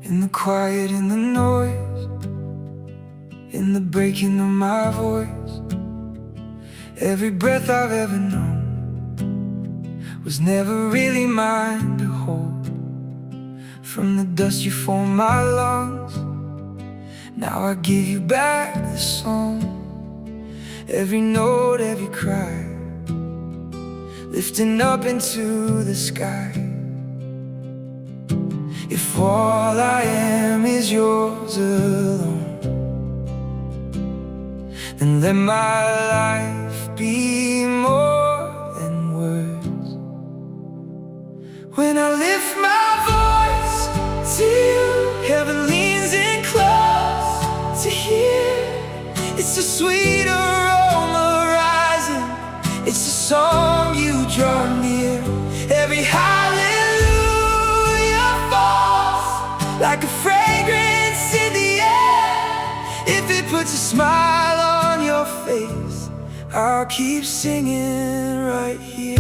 In the quiet, in the noise, in the breaking of my voice. Every breath I've ever known was never really mine to hold. From the dust you formed my lungs, now I give you back the song. Every note, every cry, lifting up into the sky. If all I am is yours alone, then let my life be more than words. When I lift my voice to you, heaven leans in close to hear. It's a sweet aroma rising, it's a song you draw near. Every hallelujah falls like a fragrance in the air. If it puts a smile on your face, I'll keep singing right here.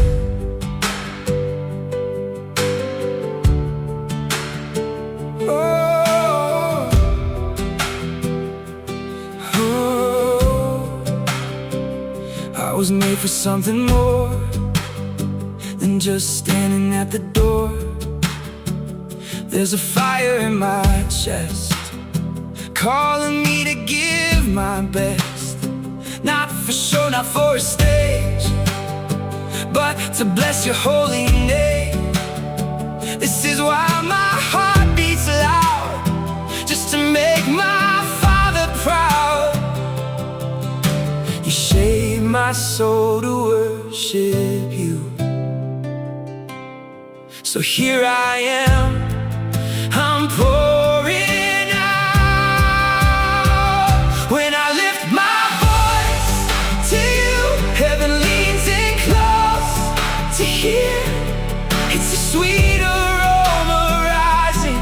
Oh, oh, I was made for something more than just standing at the door. There's a fire in my chest, calling me to give my best. Not for show, not for a stage, but to bless your holy name. This is why my heart beats loud, just to make my Father proud. You shape my soul to worship you. So here I am, I'm pouring out. When I lift my voice to you, heaven leans in close to hear. It's a sweet aroma rising,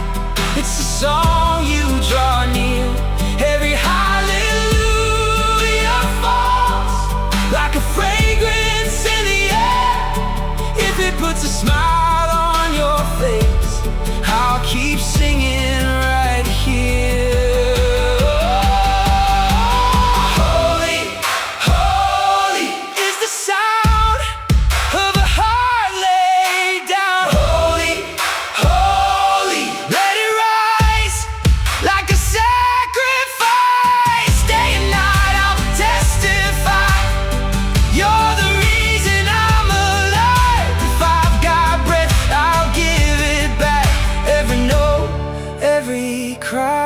it's a song you draw near. Every hallelujah falls like a fragrance in the air. If it puts a smile on your face, I'll keep singing right here. Holy, holy is the sound of a heart laid down. Holy, holy, let it rise like a sacrifice. Day and night I'll testify, you're the reason I'm alive. If I've got breath, I'll give it back. Every note, every cry.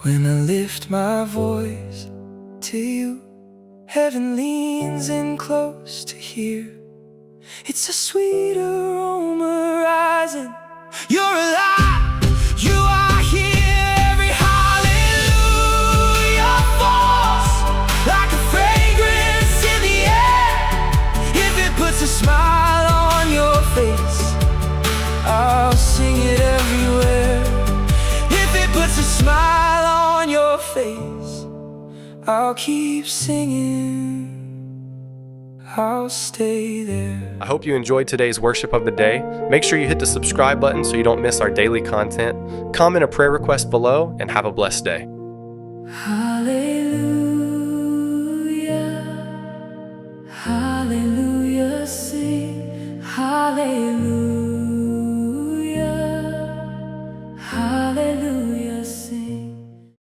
When I lift my voice to you, heaven leans in close to hear. It's a sweet aroma rising, you're alive, you are here. Every hallelujah falls like a fragrance in the air. If it puts a smile on your face, I'll sing it everywhere. If it puts a smile on your face, I'll keep singing, I'll stay there. I hope you enjoyed today's worship of the day. Make sure you hit the subscribe button so you don't miss our daily content. Comment a prayer request below and have a blessed day. Hallelujah, hallelujah, sing hallelujah.